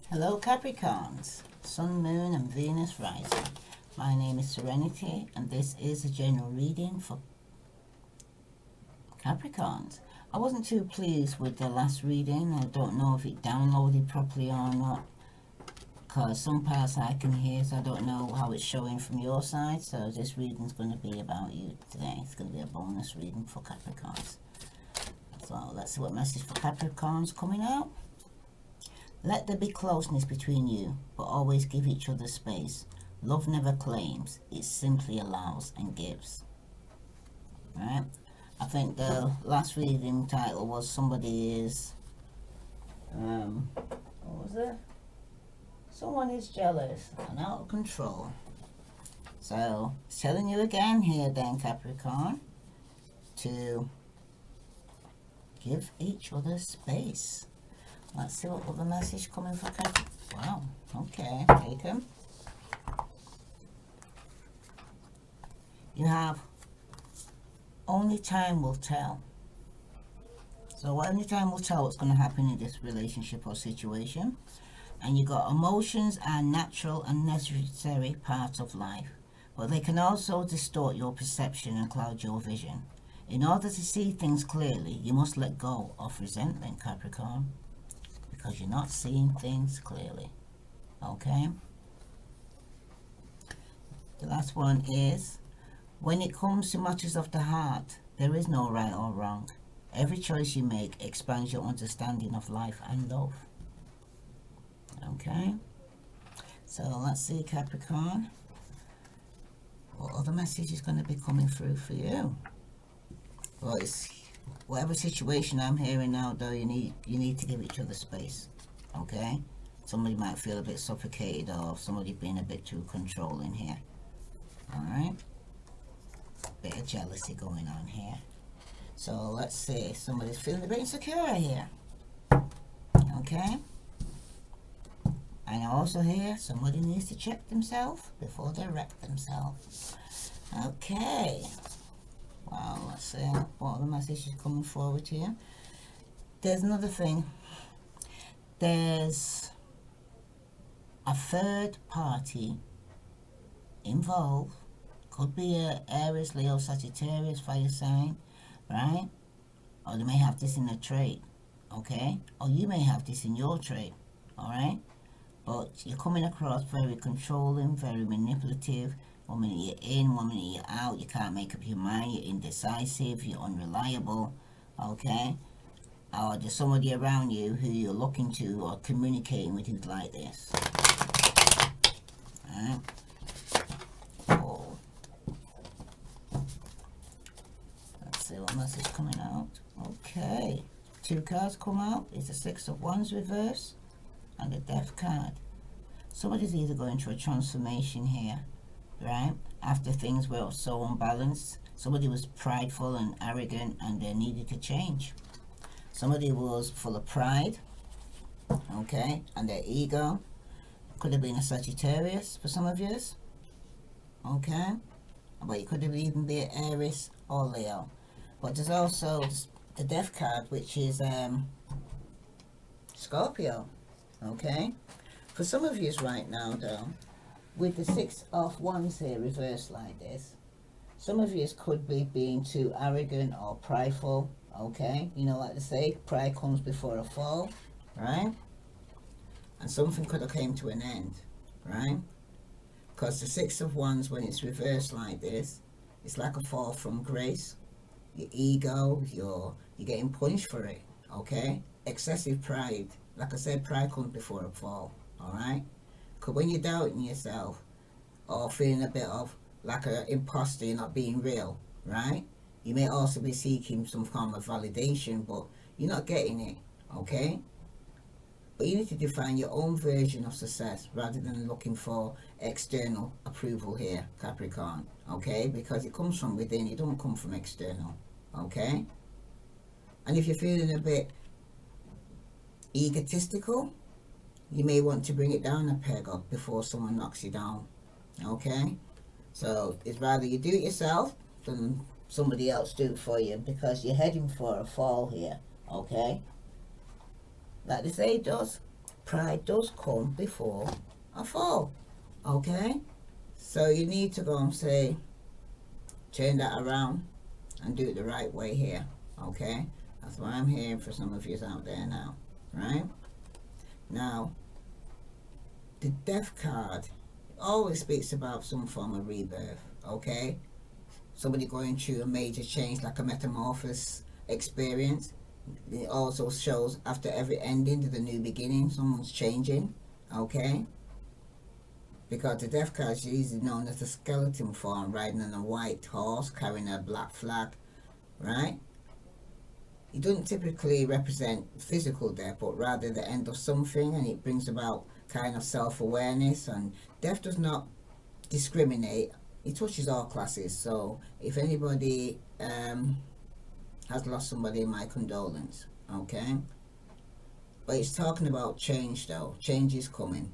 Hello Capricorns, Sun, Moon and Venus rising. My name is Serenity and this is a general reading for Capricorns. I wasn't too pleased with the last reading. I don't know if it downloaded properly or not, because some parts I can hear, so I don't know how it's showing from your side. So this reading is going to be about you today. It's going to be a bonus reading for Capricorns. So let's see what message for Capricorns coming out. Let there be closeness between you, but always give each other space. Love never claims, it simply allows and gives. Right? I think the last reading title was somebody is, what was it? Someone is jealous and out of control. So, it's telling you again here then, Capricorn, to give each other space. Let's see what other message coming for Capricorn. Wow, okay, take them. You have only time will tell. So only time will tell what's going to happen in this relationship or situation. And you got emotions are natural and necessary parts of life, but they can also distort your perception and cloud your vision. In order to see things clearly, you must let go of resentment, Capricorn, because you're not seeing things clearly. Okay? The last one is, when it comes to matters of the heart, there is no right or wrong. Every choice you make expands your understanding of life and love. Okay? So let's see, Capricorn, what other message is going to be coming through for you? Well, it's whatever situation I'm hearing now, though, you need to give each other space. Okay? Somebody might feel a bit suffocated, or somebody being a bit too controlling here. Alright? Bit of jealousy going on here. So let's see, somebody's feeling a bit insecure here. Okay? And also here, somebody needs to check themselves before they wreck themselves. Okay. Wow, let's see what other message is coming forward here. There's another thing. There's a third party involved. Could be a Aries, Leo, Sagittarius, fire sign, right? Or they may have this in a trait, okay? Or you may have this in your trait, all right? But you're coming across very controlling, very manipulative. 1 minute you're in, 1 minute you're out. You can't make up your mind. You're indecisive. You're unreliable. Okay? Or there's somebody around you who you're looking to or communicating with who's like this. Alright? Oh. Let's see what message coming out. Okay. 2 cards come out. It's the 6 of Wands reverse and the Death card. Somebody's either going through a transformation here, right? After things were so unbalanced, somebody was prideful and arrogant and they needed to change. Somebody was full of pride, okay, and their ego. Could have been a Sagittarius for some of you, okay, but it could have even been an Aries or Leo. But there's also the Death card, which is Scorpio, okay. For some of you right now, though, with the 6 of Wands here reversed like this, some of you could be being too arrogant or prideful, okay? You know, like they say, pride comes before a fall, right? And something could have came to an end, right? Because the 6 of Wands, when it's reversed like this, it's like a fall from grace. Your ego, you're getting punished for it, okay? Excessive pride. Like I said, pride comes before a fall, all right? Because when you're doubting yourself or feeling a bit of like an imposter, you're not being real, right? You may also be seeking some form of validation, but you're not getting it, okay? But you need to define your own version of success rather than looking for external approval here, Capricorn, okay? Because it comes from within, it don't come from external, okay? And if you're feeling a bit egotistical, you may want to bring it down a peg up before someone knocks you down, okay? So it's rather you do it yourself than somebody else do it for you, because you're heading for a fall here, okay? Like they say it does. pride does come before a fall. Okay? So you need to go and say, turn that around and do it the right way here. Okay? That's what I'm hearing for some of you out there now. Right? Now, the death card always speaks about some form of rebirth. Okay? Somebody going through a major change, like a metamorphosis experience. It also shows after every ending there's a new beginning. Someone's changing. Okay? Because the death card is usually known as a skeleton form, riding on a white horse, carrying a black flag, right? It doesn't typically represent physical death, but rather the end of something, and it brings about kind of self-awareness. And death does not discriminate. It touches all classes. So if anybody has lost somebody, my condolence, okay? But it's talking about change, though. Change is coming,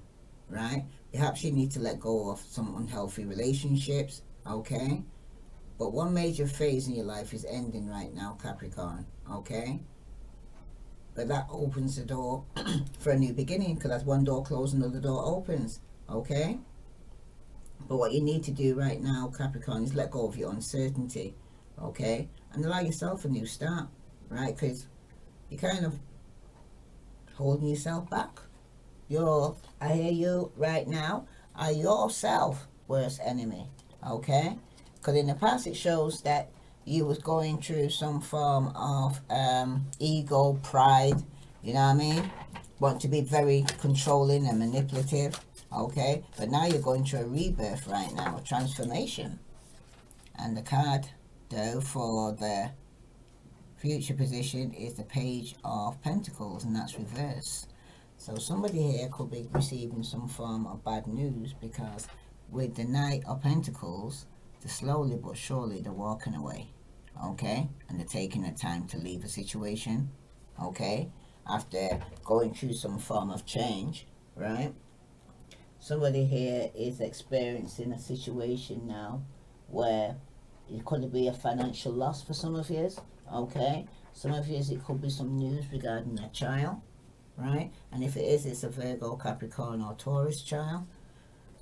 right? Perhaps you need to let go of some unhealthy relationships, okay? But one major phase in your life is ending right now, Capricorn, okay? But that opens the door for a new beginning, because as one door closes, another door opens, okay? But what you need to do right now, Capricorn, is let go of your uncertainty, okay? And allow yourself a new start, right? Because you're kind of holding yourself back. I hear you right now, are yourself worst enemy, okay? Because in the past it shows that you was going through some form of ego, pride, you know what I mean? Want to be very controlling and manipulative, okay? But now you're going through a rebirth right now, a transformation. And the card, though, for the future position is the Page of Pentacles, and that's reversed. So somebody here could be receiving some form of bad news, because with the Knight of Pentacles, they're slowly but surely they're walking away, okay? And they're taking the time to leave a situation, okay? After going through some form of change, right? Somebody here is experiencing a situation now where it could be a financial loss for some of you, okay? Some of you, it could be some news regarding a child, right? And if it is, it's a Virgo, Capricorn or Taurus child.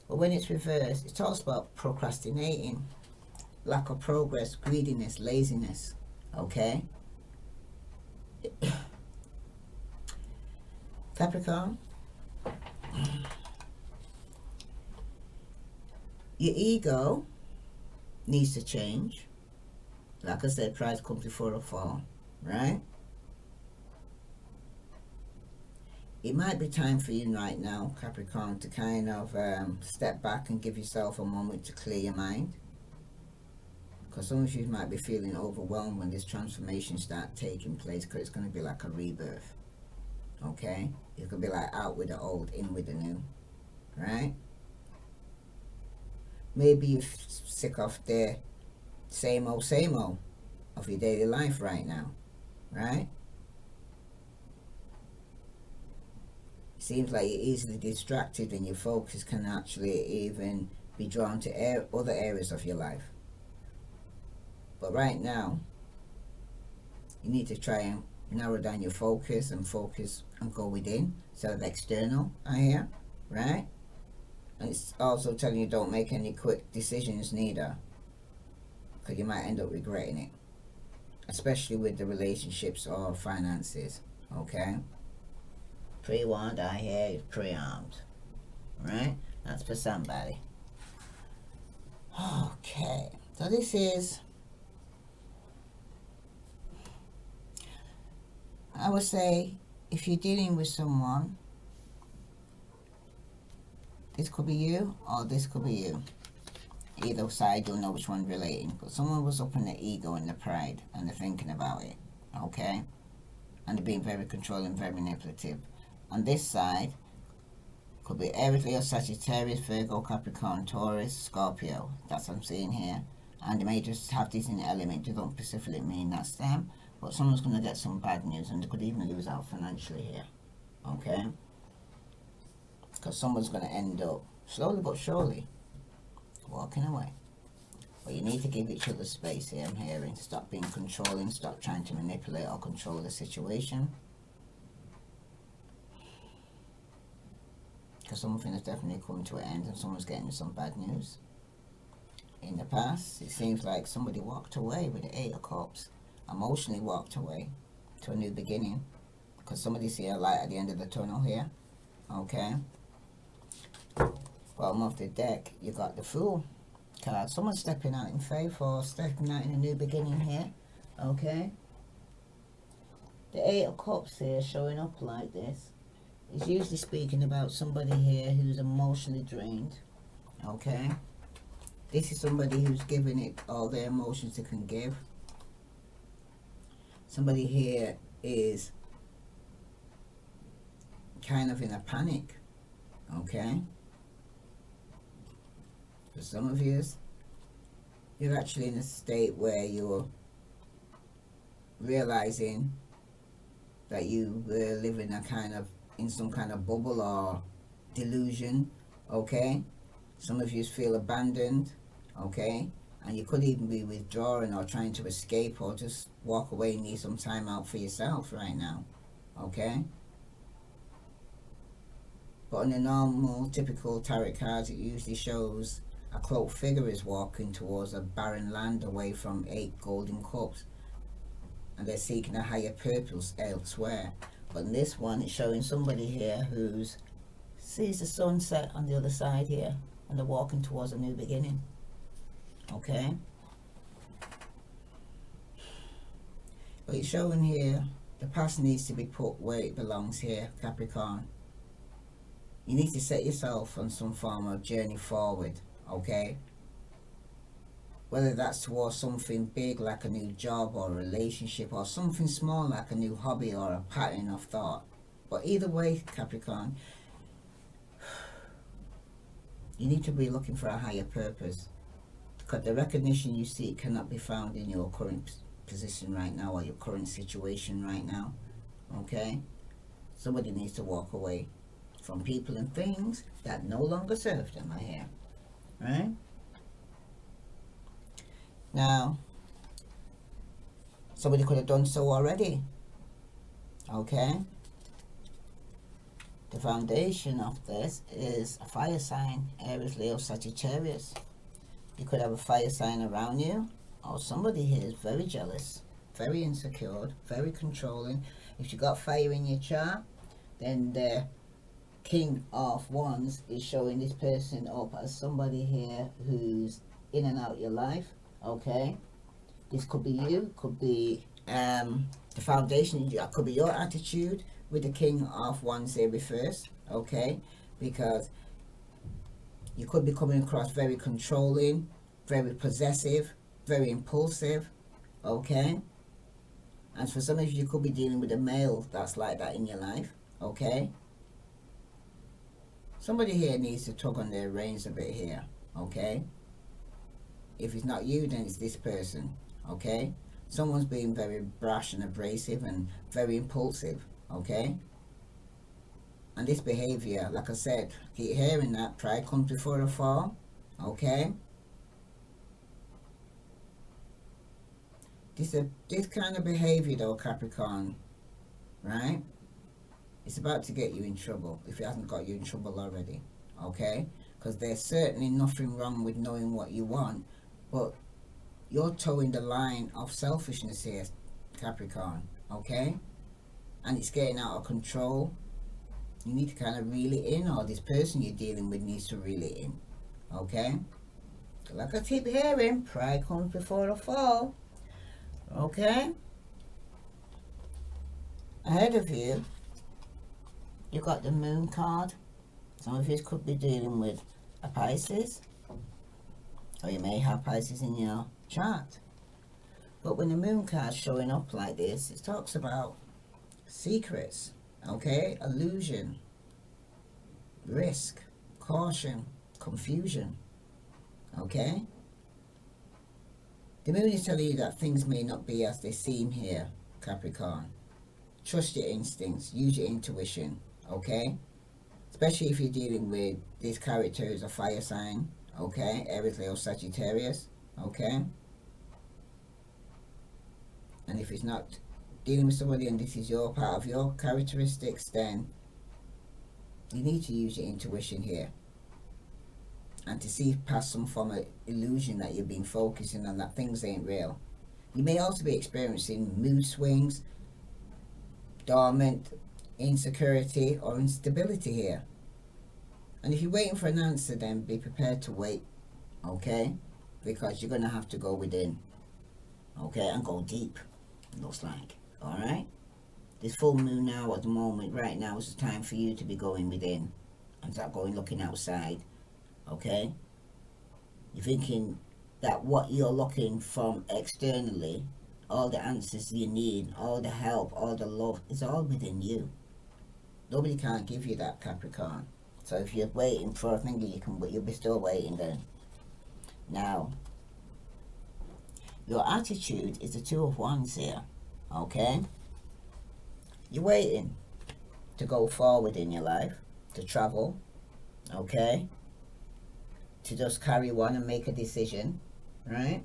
But when it's reversed, it talks about procrastinating, lack of progress, greediness, laziness, okay? Capricorn, your ego needs to change. Like I said, pride comes before a fall, right? It might be time for you right now, Capricorn, to kind of step back and give yourself a moment to clear your mind. Because some of you might be feeling overwhelmed when this transformation starts taking place, because it's going to be like a rebirth, okay? It's going to be like out with the old, in with the new, right? Maybe you're sick of the same old of your daily life right now, right? Seems like you're easily distracted, and your focus can actually even be drawn to other areas of your life. But right now, you need to try and narrow down your focus and go within instead of external, I hear, right? And it's also telling you don't make any quick decisions neither, because you might end up regretting it, especially with the relationships or finances, okay? Pre-warned, I hear, is pre-armed, right? That's for somebody. Okay, so this is, I would say, if you're dealing with someone, this could be you or this could be you. Either side, you'll know which one's relating. But someone was up in the ego and the pride, and they're thinking about it, okay? And they're being very controlling, very manipulative. On this side, could be Aries, Leo, Sagittarius, Virgo, Capricorn, Taurus, Scorpio. That's what I'm seeing here. And they may just have these in the element. They don't specifically mean that's them. But someone's going to get some bad news, and they could even lose out financially here, okay? Because someone's going to end up, slowly but surely, walking away. But you need to give each other space here, I'm hearing. Stop being controlling, stop trying to manipulate or control the situation. because something has definitely come to an end and someone's getting some bad news. In the past, it seems like somebody walked away with the 8 of Cups, emotionally walked away to a new beginning, because somebody see a light at the end of the tunnel here. Okay. Bottom of the deck, you got the Fool card. Someone's stepping out in faith or stepping out in a new beginning here. Okay. The 8 of Cups here showing up like this is usually speaking about somebody here who's emotionally drained. Okay. This is somebody who's giving it all their emotions they can give. Somebody here is kind of in a panic. Okay. For some of you, you're actually in a state where you're realizing that you were living in some kind of bubble or delusion. Okay. Some of you feel abandoned. Okay. And you could even be withdrawing or trying to escape or just walk away and need some time out for yourself right now. Okay. But on the normal, typical tarot cards, it usually shows a cloaked figure is walking towards a barren land away from 8 golden cups. And they're seeking a higher purpose elsewhere. But in this one, it's showing somebody here who's sees the sunset on the other side here. And they're walking towards a new beginning. Okay. But it's showing here, the past needs to be put where it belongs here, Capricorn. You need to set yourself on some form of journey forward, okay? Whether that's towards something big like a new job or a relationship, or something small like a new hobby or a pattern of thought. But either way, Capricorn, you need to be looking for a higher purpose. Because the recognition you seek cannot be found in your current position right now or your current situation right now, okay? Somebody needs to walk away from people and things that no longer serve them, I hear. Right? Now, somebody could have done so already. Okay? The foundation of this is a fire sign, Aries, Leo, Sagittarius. You could have a fire sign around you, or somebody here is very jealous, very insecure, very controlling. If you got fire in your chart, then the King of Wands is showing this person up as somebody here who's in and out your life. Okay, this could be you, could be the foundation, that could be your attitude with the King of Wands here reversed. Okay, because you could be coming across very controlling, very possessive, very impulsive. Okay, and for some of you, you could be dealing with a male that's like that in your life. Okay. Somebody here needs to tug on their reins a bit here, okay? If it's not you, then it's this person, okay? Someone's being very brash and abrasive and very impulsive, okay? And this behavior, like I said, keep hearing that, pride comes before a fall, okay? This kind of behavior though, Capricorn, right? It's about to get you in trouble if it hasn't got you in trouble already, okay? Because there's certainly nothing wrong with knowing what you want, but you're towing the line of selfishness here, Capricorn, okay? And it's getting out of control. You need to kind of reel it in, or this person you're dealing with needs to reel it in, okay? Like I keep hearing, pride comes before a fall, okay? Ahead of you, you got the Moon card. Some of you could be dealing with a Pisces, or you may have Pisces in your chart. But when the Moon card's showing up like this, it talks about secrets, okay? Illusion, risk, caution, confusion, okay? The Moon is telling you that things may not be as they seem here, Capricorn. Trust your instincts, use your intuition, okay? Especially if you're dealing with this character who's a fire sign, okay? Aries, Leo, Sagittarius, okay? And if it's not dealing with somebody and this is your part of your characteristics, then You need to use your intuition here, and to see past some form of illusion that you've been focusing on, that things ain't real. You may also be experiencing mood swings, dormant insecurity or instability here. And if you're waiting for an answer, then be prepared to wait, okay? Because you're going to have to go within, okay? And go deep, it looks like, all right? This full moon now at the moment, right now, is the time for you to be going within and start going looking outside, okay? You're thinking that what you're looking from externally, all the answers you need, all the help, all the love, is all within you. Nobody can give you that, Capricorn. So if you're waiting for a thing, you'll be still waiting then. Now, your attitude is the Two of Wands here, okay? You're waiting to go forward in your life, to travel, okay? To just carry on and make a decision, right?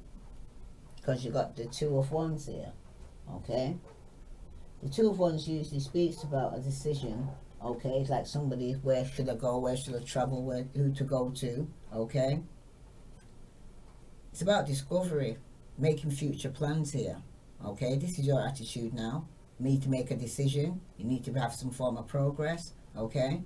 Because you got the Two of Wands here, okay? The Two of Wands usually speaks about a decision, okay? It's like somebody, where should I go, where should I travel, who to go to, okay? It's about discovery, making future plans here, okay? This is your attitude now. You need to make a decision. You need to have some form of progress, okay?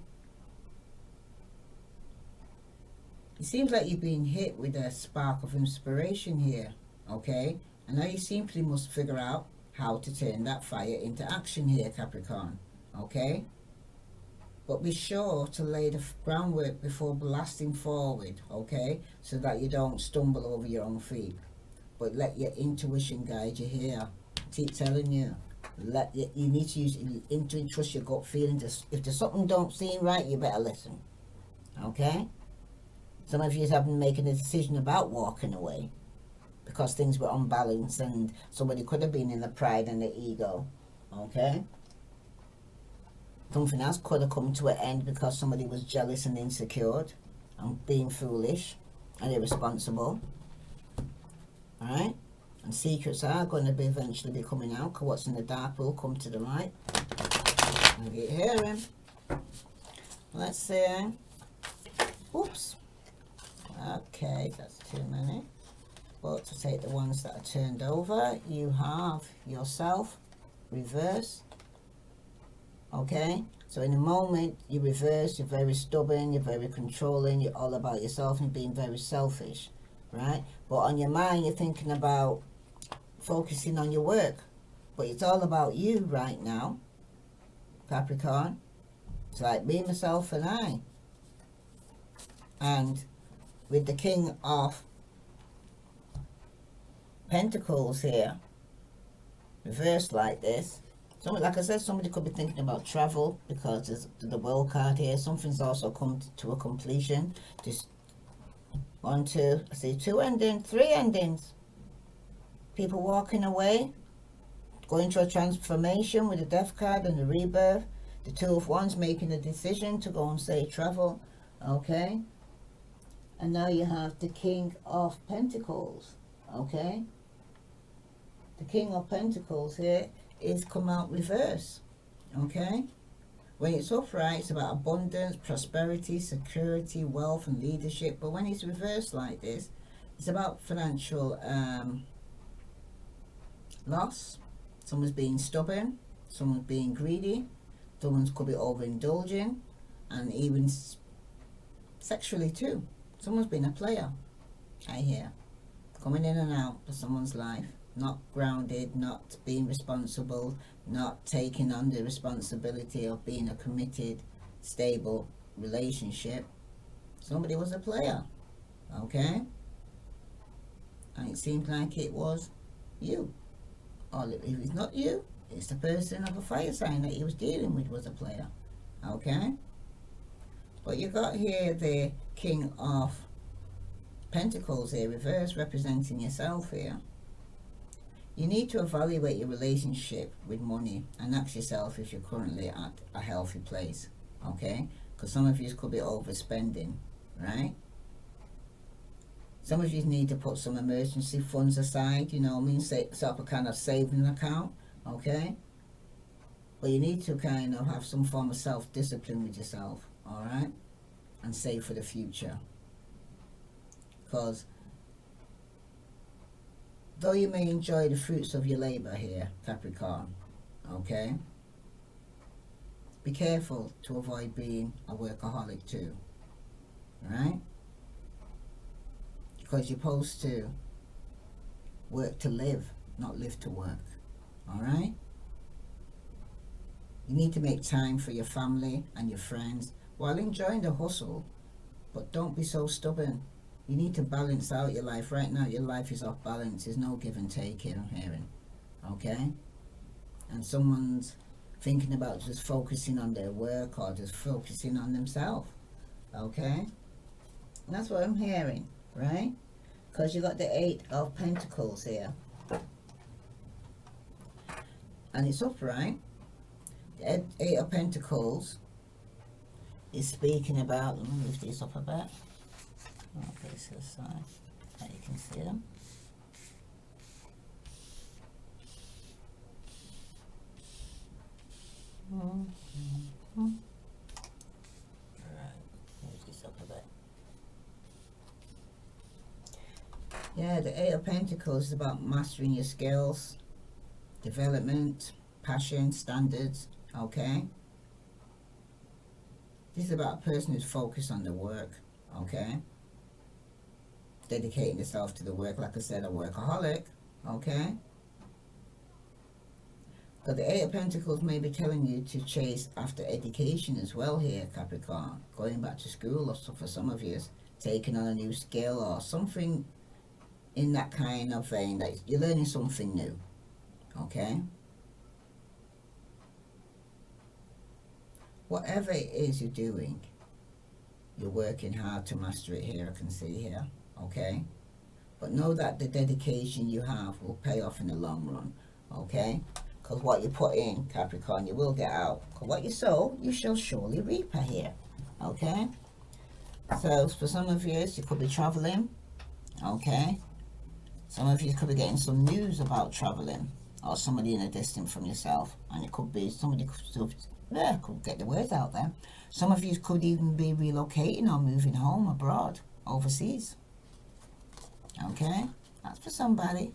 It seems like you've been hit with a spark of inspiration here, okay? And now you simply must figure out how to turn that fire into action here, Capricorn, okay? But be sure to lay the groundwork before blasting forward, okay? So that you don't stumble over your own feet. But let your intuition guide you here. Keep telling you. You need to use intuition, trust your gut feeling. If there's something don't seem right, you better listen, okay? Some of you have been making a decision about walking away because things were unbalanced and somebody could have been in the pride and the ego, okay? Something else could have come to an end because somebody was jealous and insecure and being foolish and irresponsible, alright? And secrets are going to be eventually be coming out, because what's in the dark will come to the light. I get hearing. Let's see. Oops. Okay, that's too many. But to take the ones that are turned over, you have yourself, reverse. Okay? So in a moment, you reverse, you're very stubborn, you're very controlling, you're all about yourself and being very selfish, right? But on your mind, you're thinking about focusing on your work. But it's all about you right now, Capricorn. It's like me, myself, and I. And with the King of Pentacles here, reversed like this, like I said, somebody could be thinking about travel because there's the World card here. Something's also come to a completion. Just 1, 2, I see 2 endings, 3 endings. People walking away, going through a transformation with the Death card and the Rebirth. The Two of Wands making a decision to go and say travel, okay? And now you have the King of Pentacles, okay? The King of Pentacles here is come out reverse, okay? When it's upright, it's about abundance, prosperity, security, wealth, and leadership. But when it's reversed like this, it's about financial loss. Someone's being stubborn, someone's being greedy, someone could be overindulging, and even sexually too. Someone's been a player, I hear, coming in and out of someone's life, not grounded, not being responsible, not taking on the responsibility of being a committed, stable relationship. Somebody was a player, okay? And it seemed like it was you. Or if it's not you, it's the person of a fire sign that he was dealing with was a player, okay? But you got here the King of Pentacles here, reverse, representing yourself here. You need to evaluate your relationship with money and ask yourself if you're currently at a healthy place, okay? Because some of you could be overspending, right? Some of you need to put some emergency funds aside, you know what I mean? Set up a kind of saving account, okay? But you need to kind of have some form of self-discipline with yourself, all right, and save for the future. Because though you may enjoy the fruits of your labor here, Capricorn, okay, be careful to avoid being a workaholic too, right? Because you're supposed to work to live, not live to work, all right? You need to make time for your family and your friends while enjoying the hustle, but don't be so stubborn. You need to balance out your life. Right now, your life is off balance. There's no give and take here, I'm hearing, okay? And someone's thinking about just focusing on their work or just focusing on themselves, okay? And that's what I'm hearing, right? Because you got the 8 of Pentacles here. And it's upright. The 8 of Pentacles is speaking about, let me lift these up a bit. Okay, so the side, so you can see them. Right, move this up a bit. Yeah, the 8 of Pentacles is about mastering your skills, development, passion, standards, okay? This is about a person who's focused on the work, okay? Dedicating yourself to the work, like I said, a workaholic, okay? But the 8 of Pentacles may be telling you to chase after education as well here, Capricorn. Going back to school, or so for some of you, taking on a new skill or something in that kind of vein, that you're learning something new, okay? Whatever it is you're doing, you're working hard to master it here, I can see here, okay? But know that the dedication you have will pay off in the long run, okay? Because what you put in, Capricorn, you will get out. Because what you sow, you shall surely reap here, okay? So for some of you could be traveling, okay? Some of you could be getting some news about traveling, or somebody in a distance from yourself, and it could be somebody could get the word out there. Some of you could even be relocating or moving home abroad, overseas, okay? That's for somebody.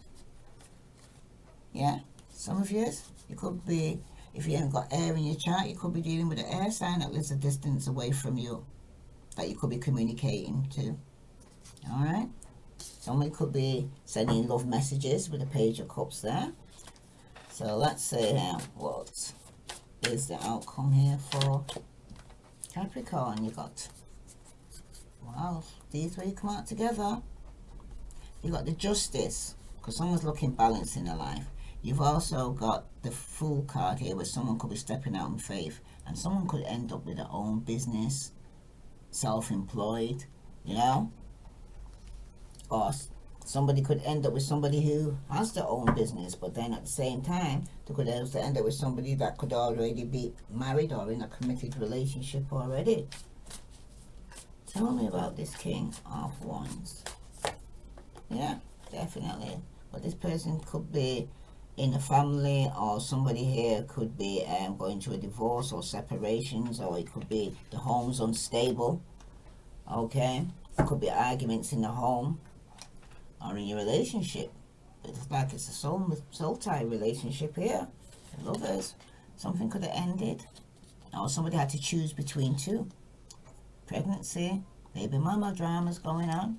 Yeah, some of you could be, if you haven't got air in your chart, you could be dealing with an air sign that lives a distance away from you, that you could be communicating to, all right? Somebody could be sending love messages with a Page of Cups there. So let's see what is the outcome here for Capricorn. You got, wow, these three come out together. You got the Justice, because someone's looking balanced in their life. You've also got the Fool card here, where someone could be stepping out in faith, and someone could end up with their own business, self-employed, you know, or somebody could end up with somebody who has their own business, but then at the same time they could also end up with somebody that could already be married or in a committed relationship already. Tell me about this King of Wands. Yeah, definitely. But this person could be in a family, or somebody here could be going through a divorce or separations, or it could be the home's unstable, okay? It could be arguments in the home or in your relationship. It's like it's a soul tie relationship here. Lovers. Something could have ended, or somebody had to choose between two. Pregnancy, baby mama dramas going on,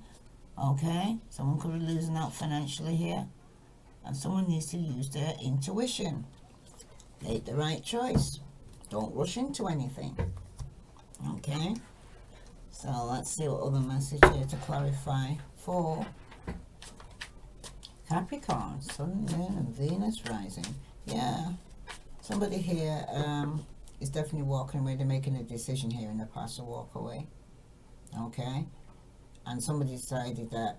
okay? Someone could be losing out financially here, and someone needs to use their intuition. Make the right choice. Don't rush into anything, okay? So let's see what other message here to clarify for Capricorn, Sun, Moon, and Venus rising. Yeah, somebody here is definitely walking away. They're making a decision here in the past to walk away, okay? And somebody decided that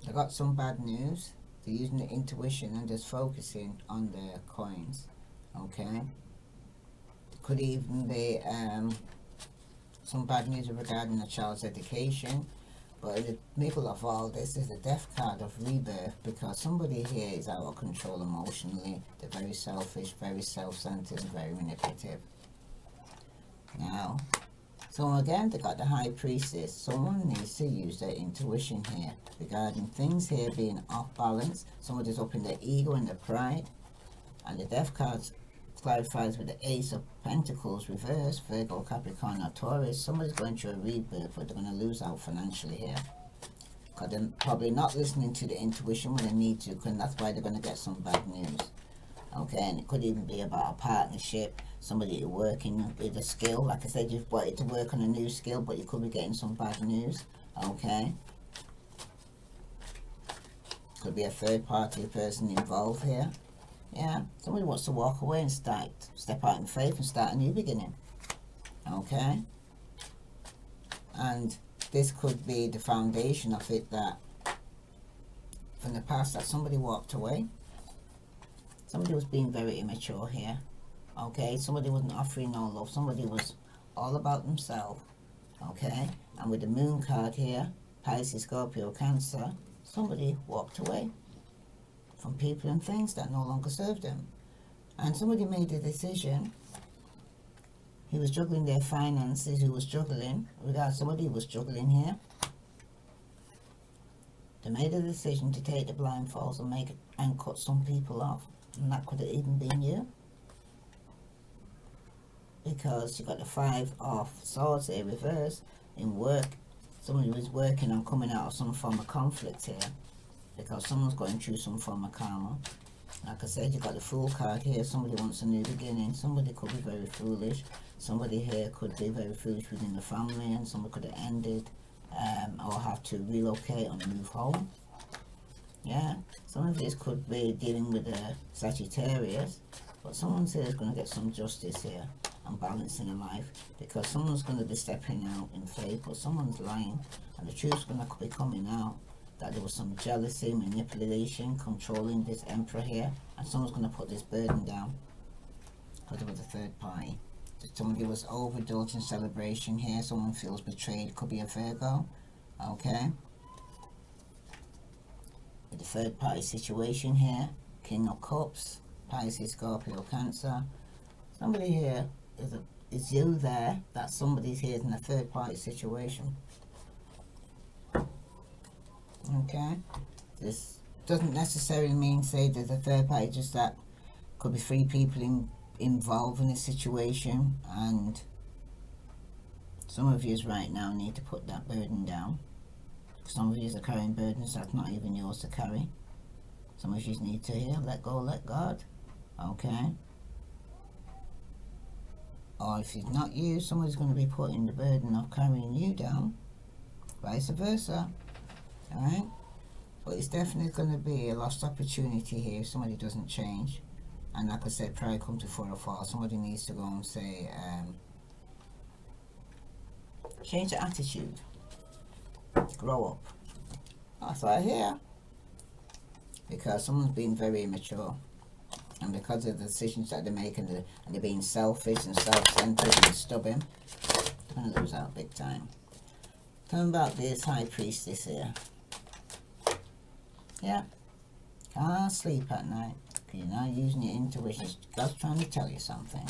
they got some bad news. They're using their intuition and just focusing on their coins, okay? It could even be some bad news regarding a child's education. But in the middle of all this is the Death card of rebirth, because somebody here is out of control emotionally. They're very selfish, very self-centered, and very manipulative. Now, so again, they got the High Priestess. Someone needs to use their intuition here regarding things here being off balance. Somebody's up in their ego and their pride. And the Death card clarifies with the Ace of Pentacles reverse, Virgo, Capricorn, or Taurus. Somebody's going through a rebirth, but they're going to lose out financially here. Because they're probably not listening to the intuition when they need to, and that's why they're going to get some bad news. Okay, and it could even be about a partnership, somebody you're working with a skill. Like I said, you've wanted to work on a new skill, but you could be getting some bad news. Okay. Could be a third party person involved here. Yeah, somebody wants to walk away and step out in faith and start a new beginning. Okay. And this could be the foundation of it, that from the past that somebody walked away. Somebody was being very immature here. Okay, somebody wasn't offering no love. Somebody was all about themselves. Okay, and with the Moon card here, Pisces, Scorpio, Cancer, somebody walked away from people and things that no longer served them. And somebody made a decision. He was juggling their finances, who was juggling, somebody was juggling here. They made a decision to take the blindfolds and cut some people off. And that could have even been you. Because you got the Five of Swords here, reverse, in work. Somebody was working on coming out of some form of conflict here. Because someone's going through some form of karma. Like I said, you got the Fool card here. Somebody wants a new beginning. Somebody could be very foolish. Somebody here could be very foolish within the family, and somebody could have ended or have to relocate or move home. Yeah, some of these could be dealing with a Sagittarius, but someone's here is going to get some justice here and balance in their life, because someone's going to be stepping out in faith, but someone's lying, and the truth's going to be coming out that there was some jealousy, manipulation, controlling this Emperor here, and someone's going to put this burden down because there was a third party. Somebody was overindulging celebration here. Someone feels betrayed. Could be a Virgo. Okay. With the third party situation here, King of Cups, Pisces, Scorpio, Cancer. Somebody here is you there, that somebody's here in a third party situation. Okay. This doesn't necessarily mean, say, there's a third party, just that could be three people involved in a situation, and some of you right now need to put that burden down. Some of you are carrying burdens that's not even yours to carry. Some of you need to hear, let go, let God. Okay? Or if it's not you, somebody's going to be putting the burden of carrying you down. Vice versa. Alright? But it's definitely going to be a lost opportunity here if somebody doesn't change. And like I said, pride comes before a fall. Somebody needs to go and say, change the attitude. Grow up. That's what I hear. Because someone's being very immature. And because of the decisions that they're making, and they're being selfish and self-centered and stubborn, they're going to lose out big time. Tell me about this High Priestess here. Yeah. Can't sleep at night. You're not using your intuition. God's trying to tell you something.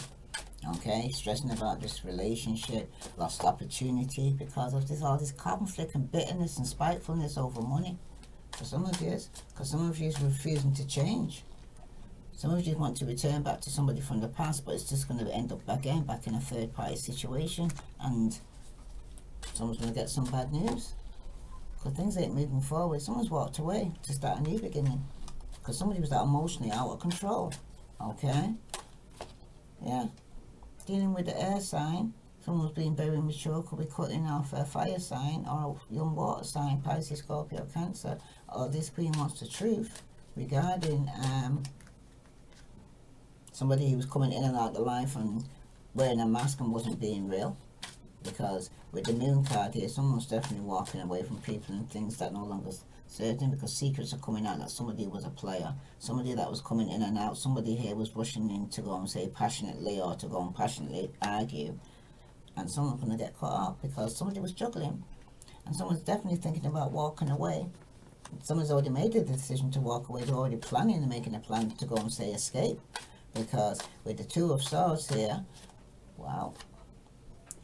Okay, stressing about this relationship, lost opportunity because of all this conflict and bitterness and spitefulness over money. For some of you, because some of you are refusing to change. Some of you want to return back to somebody from the past, but it's just going to end up back in a third party situation, and someone's going to get some bad news. Because things ain't moving forward. Someone's walked away to start a new beginning. Because somebody was that emotionally out of control. Okay? Yeah. Dealing with the air sign. Someone's being very mature. Could be cutting off a fire sign or a young water sign. Pisces, Scorpio, Cancer. Or this queen wants the truth regarding somebody who was coming in and out of the life and wearing a mask and wasn't being real. Because with the Moon card here, someone's definitely walking away from people and things that no longer serve them, because secrets are coming out that somebody was a player, somebody that was coming in and out, somebody here was rushing in to go and say passionately or to go and passionately argue, and someone's going to get caught up because somebody was juggling, and someone's definitely thinking about walking away. Someone's already made a decision to walk away. They're already planning and making a plan to go and say escape, because with the Two of Swords here, wow,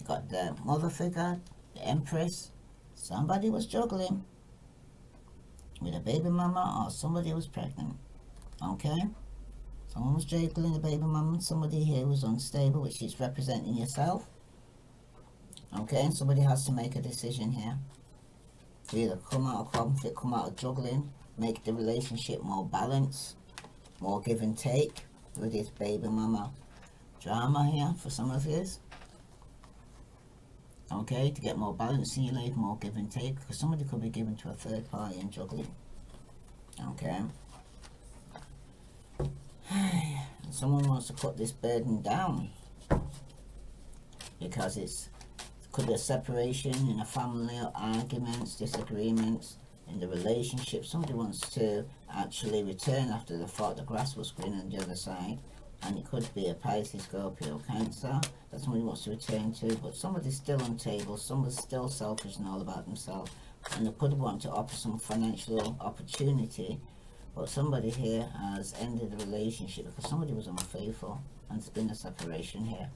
You got the mother figure, the empress. Somebody was juggling with a baby mama, or somebody was pregnant. Okay? Someone was juggling the baby mama. Somebody here was unstable, which is representing yourself. Okay? And somebody has to make a decision here. To either come out of conflict, come out of juggling, make the relationship more balanced, more give and take with this baby mama drama here for some of you. Okay, to get more balance in your life, more give and take, because somebody could be given to a third party and juggling. Okay. Someone wants to put this burden down because it could be a separation in a family, or arguments, disagreements in the relationship. Somebody wants to actually return after they thought the grass was green on the other side. And it could be a Pisces, Scorpio, Cancer that somebody wants to return to, but somebody's still unstable, somebody's still selfish and all about themselves, and they could want to offer some financial opportunity, but somebody here has ended the relationship because somebody was unfaithful and there's been a separation here.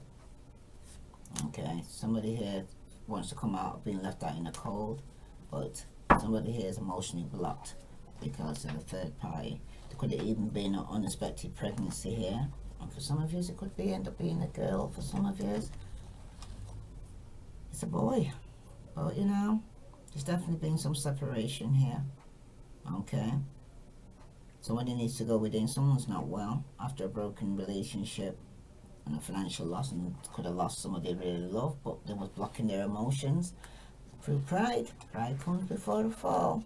Okay, somebody here wants to come out of being left out in the cold, but somebody here is emotionally blocked because of a third party. There could have even been an unexpected pregnancy here. And for some of you, it could be end up being a girl. For some of you, it's a boy. But you know, there's definitely been some separation here. Okay. Somebody needs to go within. Someone's not well after a broken relationship and a financial loss, and could have lost somebody they really love, but they was blocking their emotions through pride. Pride comes before the fall.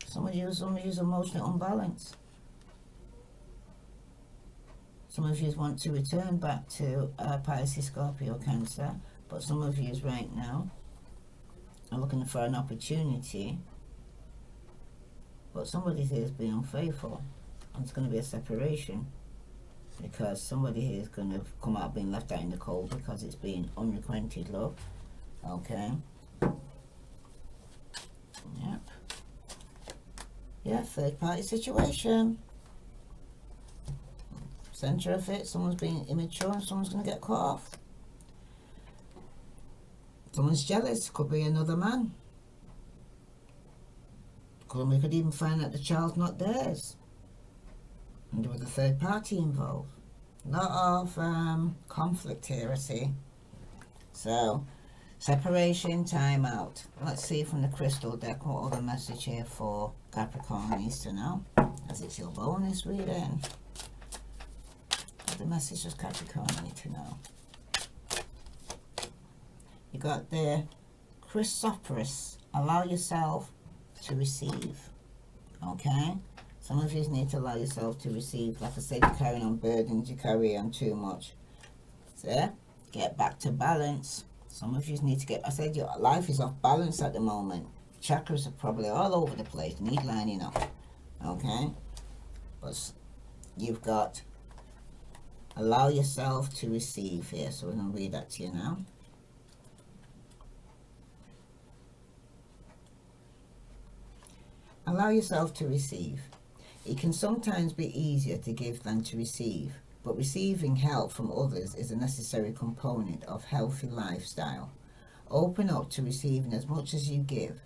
Somebody is emotionally unbalanced. Some of you want to return back to Pisces, Scorpio, Cancer, but some of you right now are looking for an opportunity, but somebody here is being unfaithful, and it's going to be a separation because somebody here is going to come out being left out in the cold because it's been unrequited love. Okay. Yep. Yeah, third party situation. Center of it, someone's being immature and someone's going to get cut off. Someone's jealous, could be another man. We could even find out the child's not theirs. And there was a third party involved. A lot of conflict here, I see. So, separation, time out. Let's see from the crystal deck what other message here for Capricorn needs to know, as it's your bonus reading. The message of Capricorn need to know. You got the Chrysoprus. Allow yourself to receive. Okay? Some of you need to allow yourself to receive. Like I said, you're carrying on burdens, you carry on too much. So, get back to balance. Some of you need to get, I said your life is off balance at the moment. Chakras are probably all over the place, need lining up. Okay? But you've got allow yourself to receive here. So we're going to read that to you now. Allow yourself to receive. It can sometimes be easier to give than to receive, but receiving help from others is a necessary component of healthy lifestyle. Open up to receiving as much as you give.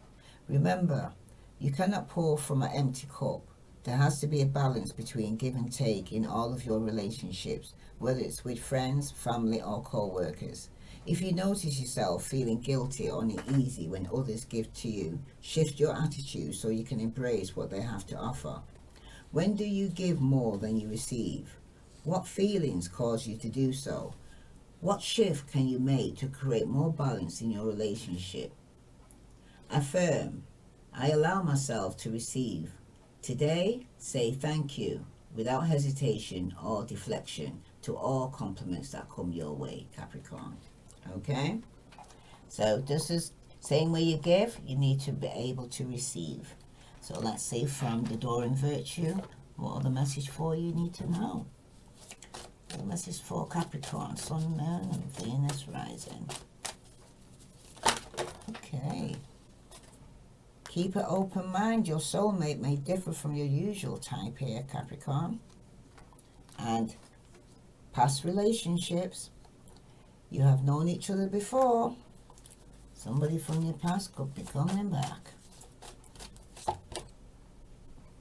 Remember, you cannot pour from an empty cup. There has to be a balance between give and take in all of your relationships, whether it's with friends, family, or co-workers. If you notice yourself feeling guilty or uneasy when others give to you, shift your attitude so you can embrace what they have to offer. When do you give more than you receive? What feelings cause you to do so? What shift can you make to create more balance in your relationship? Affirm, I allow myself to receive. Today, say thank you without hesitation or deflection to all compliments that come your way, Capricorn. Okay? So this is same way you give, you need to be able to receive. So let's see from the Adoring Virtue, what other message for you need to know? The message for Capricorn, Sun, Moon, and Venus rising. Okay. Keep an open mind. Your soulmate may differ from your usual type here, Capricorn. And past relationships You have known each other before. Somebody from your past could be coming back.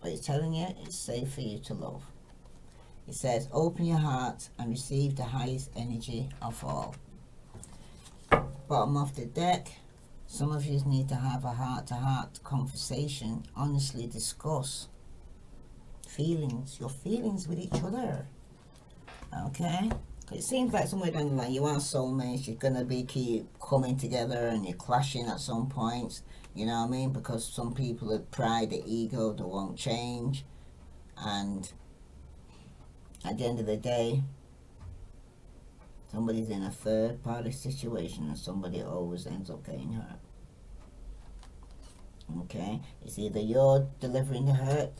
But it's telling you it's safe for you to love. It says, open your heart and receive the highest energy of all. Bottom of the deck, some of you need to have a heart-to-heart conversation. Honestly discuss feelings, your feelings with each other. Okay? It seems like somewhere down the line you are soulmates. You're going to be keep coming together and you're clashing at some points. You know what I mean? Because some people have pride, the ego, they won't change. And at the end of the day, somebody's in a third party situation and somebody always ends up getting hurt. Okay? It's either you're delivering the hurt,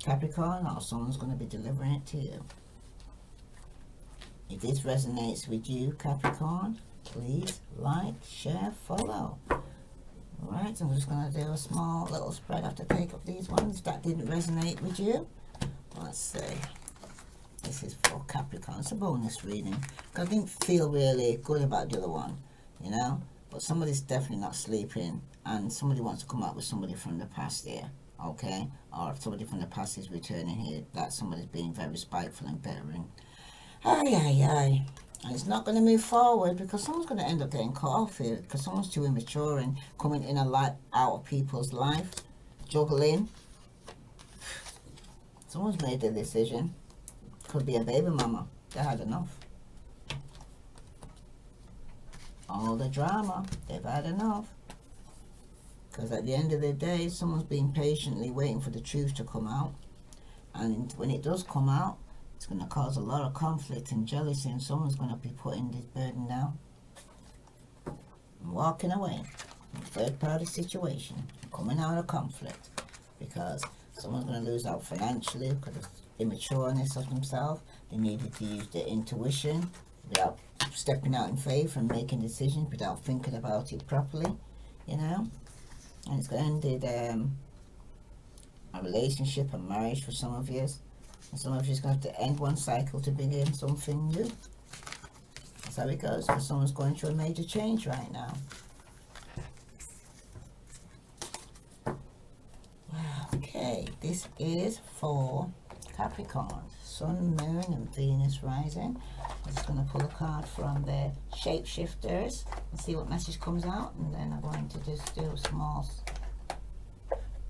Capricorn, or someone's going to be delivering it to you. If this resonates with you, Capricorn, please like, share, follow. Alright, so I'm just going to do a small little spread. I have to take up these ones that didn't resonate with you. Let's see. This is for Capricorn. It's a bonus reading. I didn't feel really good about the other one, you know. But somebody's definitely not sleeping. And somebody wants to come up with somebody from the past here. Okay? Or if somebody from the past is returning here, that somebody's being very spiteful and bittering. Aye. And it's not going to move forward because someone's going to end up getting cut off here because someone's too immature and coming in and out of people's life, juggling. Someone's made a decision. Could be a baby mama. They had enough. All the drama, they've had enough. Because at the end of the day, someone's been patiently waiting for the truth to come out. And when it does come out, it's going to cause a lot of conflict and jealousy, and someone's going to be putting this burden down and walking away from a third-party situation, coming out of conflict, because someone's going to lose out financially because of immaturity of themselves. They needed to use their intuition without stepping out in faith and making decisions without thinking about it properly, you know. And it's going to end a relationship, a marriage for some of you. And some of you is going to have to end one cycle to begin something new. That's how it goes, because someone's going through a major change right now. Okay, this is for Capricorn, Sun, Moon, and Venus rising. I'm just going to pull a card from the shapeshifters and see what message comes out, and then I'm going to just do a small.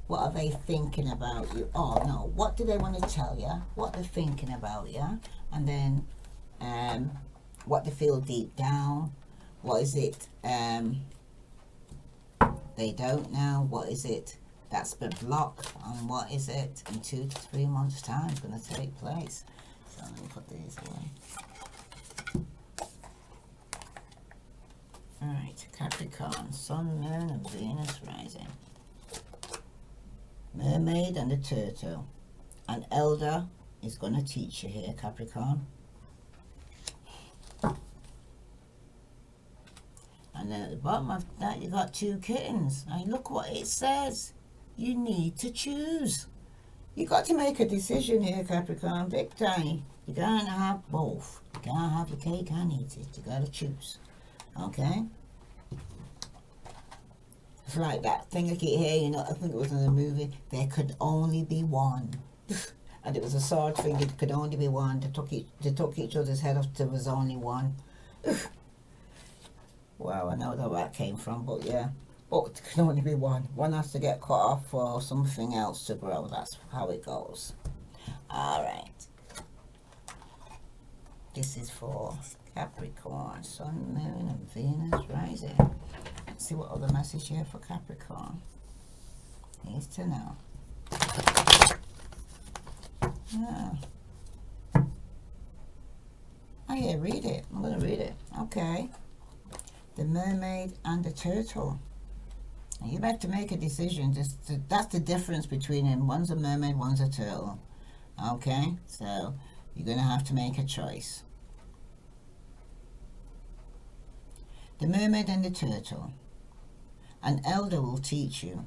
What are they thinking about you? Oh no, what do they want to tell you? What they're thinking about you? And then what they feel deep down. What is it they don't know? What is it that's been blocked? And what is it in 2 to 3 months' time is going to take place? So let me put these away. Alright, Capricorn, Sun, Moon, and Venus rising. Mermaid and the turtle. An elder is going to teach you here, Capricorn. And then at the bottom of that you got 2 kittens. And look what it says. You need to choose. You got to make a decision here, Capricorn. Big time. You can't have both. You can't have your cake and eat it. You got to choose. Okay? It's like that thing I keep hearing, you know, I think it was in a movie, there could only be one. And it was a sword thing, it could only be one. They took each other's head off, there was only one. Well, I know where that came from, but yeah. But it can only be one. One has to get cut off for something else to grow. That's how it goes. Alright. This is for Capricorn, Sun, Moon, and Venus rising. Let's see what other message here for Capricorn needs to know. Yeah. Oh yeah, read it. I'm going to read it. Okay. The mermaid and the turtle. And you have to make a decision. That's the difference between them. One's a mermaid, one's a turtle. Okay? So you're going to have to make a choice. The mermaid and the turtle. An elder will teach you.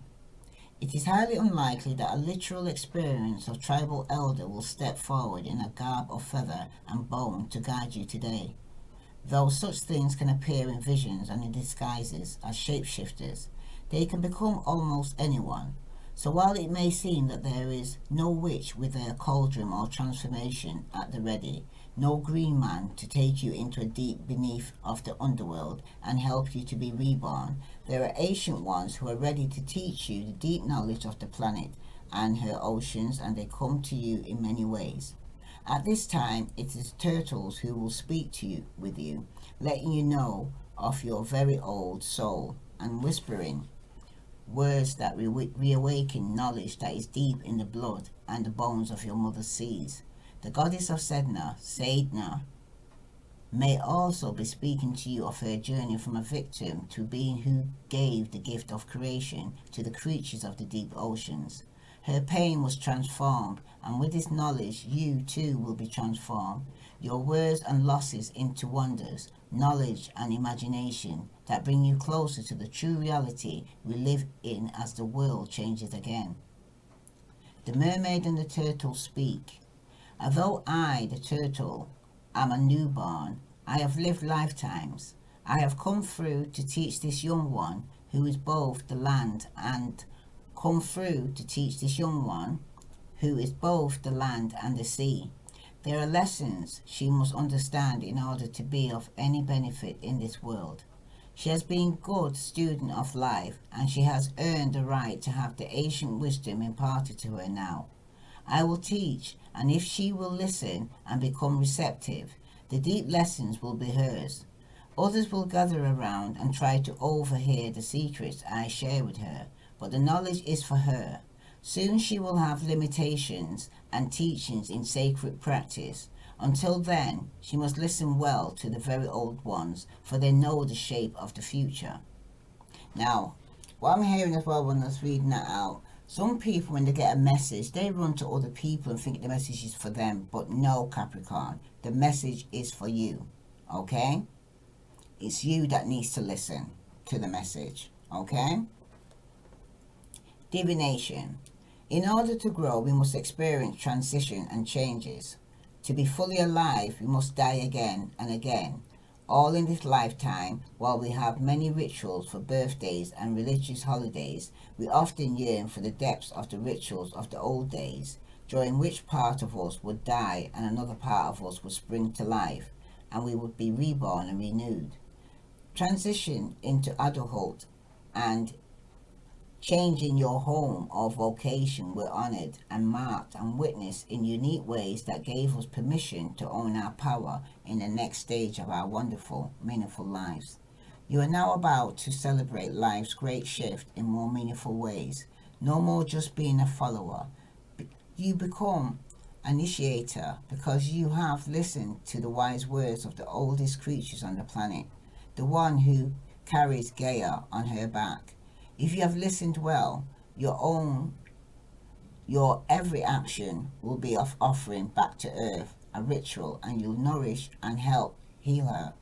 It is highly unlikely that a literal experience of tribal elder will step forward in a garb of feather and bone to guide you today. Though such things can appear in visions and in disguises as shapeshifters, they can become almost anyone. So while it may seem that there is no witch with a cauldron or transformation at the ready, no green man to take you into a deep beneath of the underworld and help you to be reborn, there are ancient ones who are ready to teach you the deep knowledge of the planet and her oceans, and they come to you in many ways. At this time, it is turtles who will speak to you with you, letting you know of your very old soul and whispering words that reawaken knowledge that is deep in the blood and the bones of your mother's seas. The goddess of Sedna, may also be speaking to you of her journey from a victim to being who gave the gift of creation to the creatures of the deep oceans. Her pain was transformed, and with this knowledge you too will be transformed, your words and losses into wonders, knowledge and imagination that bring you closer to the true reality we live in as the world changes again. The mermaid and the turtle speak. Although I, the turtle, am a newborn, I have lived lifetimes. I have come through to teach this young one who is both the land and the sea. There are lessons she must understand in order to be of any benefit in this world. She has been a good student of life, and she has earned the right to have the ancient wisdom imparted to her now. I will teach, and if she will listen and become receptive, the deep lessons will be hers. Others will gather around and try to overhear the secrets I share with her, but the knowledge is for her. Soon she will have limitations and teachings in sacred practice. Until then, she must listen well to the very old ones, for they know the shape of the future. Now, what I'm hearing as well when I was reading that out, some people, when they get a message, they run to other people and think the message is for them. But no, Capricorn, the message is for you, okay? It's you that needs to listen to the message, okay? Divination. In order to grow, we must experience transition and changes. To be fully alive, we must die again and again. All in this lifetime, while we have many rituals for birthdays and religious holidays, we often yearn for the depths of the rituals of the old days, during which part of us would die and another part of us would spring to life, and we would be reborn and renewed. Transition into adulthood and changing your home or vocation were honored and marked and witnessed in unique ways that gave us permission to own our power in the next stage of our wonderful, meaningful lives. You are now about to celebrate life's great shift in more meaningful ways. No more just being a follower. You become an initiator because you have listened to the wise words of the oldest creatures on the planet, the one who carries Gaia on her back. If you have listened well, your every action will be of offering back to earth a ritual, and you'll nourish and help heal her.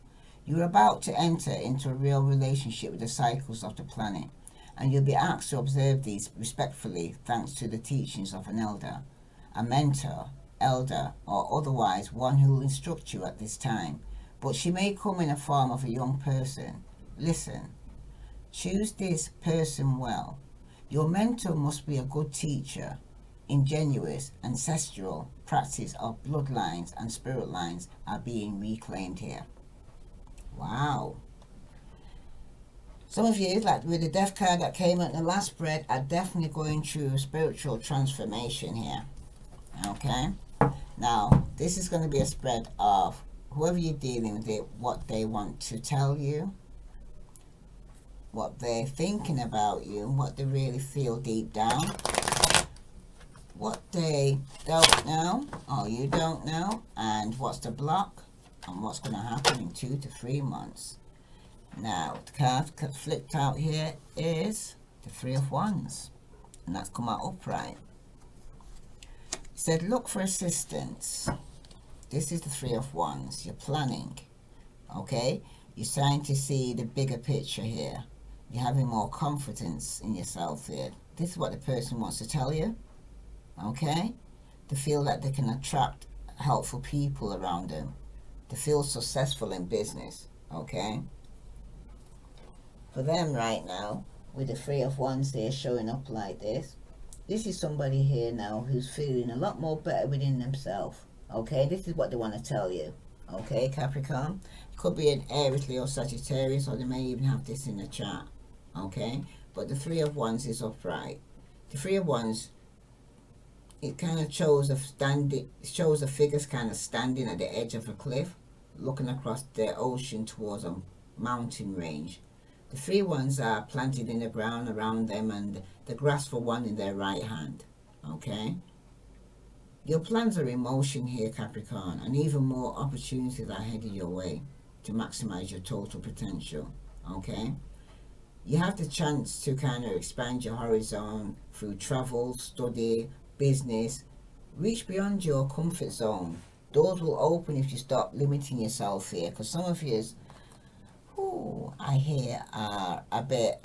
You're about to enter into a real relationship with the cycles of the planet, and you'll be asked to observe these respectfully thanks to the teachings of an elder, a mentor, elder, or otherwise one who will instruct you at this time. But she may come in the form of a young person. Listen. Choose this person well. Your mentor must be a good teacher. Ingenuous, ancestral practice of bloodlines and spirit lines are being reclaimed here. Wow. Some of you, like with the death card that came out in the last spread, are definitely going through a spiritual transformation here. Okay? Now, this is going to be a spread of whoever you're dealing with it, what they want to tell you, what they're thinking about you, what they really feel deep down, what they don't know or you don't know, and what's the block and what's going to happen in 2 to 3 months. Now, the card flipped out here is the Three of Wands, and that's come out upright. It said, look for assistance. This is the Three of Wands. You're planning, okay? You're trying to see the bigger picture here. You're having more confidence in yourself here. This is what the person wants to tell you, okay? To feel that they can attract helpful people around them. to feel successful in business, okay? For them right now, with the Three of Wands here showing up like this is somebody here now who's feeling a lot more better within themselves, okay? This is what they want to tell you, okay, Capricorn? It could be an Aries, Leo, Sagittarius, or they may even have this in the chart, okay? But the Three of Wands is upright. The Three of Wands, it kind of shows the figures kind of standing at the edge of a cliff, looking across the ocean towards a mountain range. The three ones are planted in the ground around them, and the grasp for one in their right hand, okay? Your plans are in motion here, Capricorn, and even more opportunities are headed your way to maximize your total potential, okay? You have the chance to kind of expand your horizon through travel, study, business, reach beyond your comfort zone. Doors will open if you stop limiting yourself here, because some of you, I hear, are a bit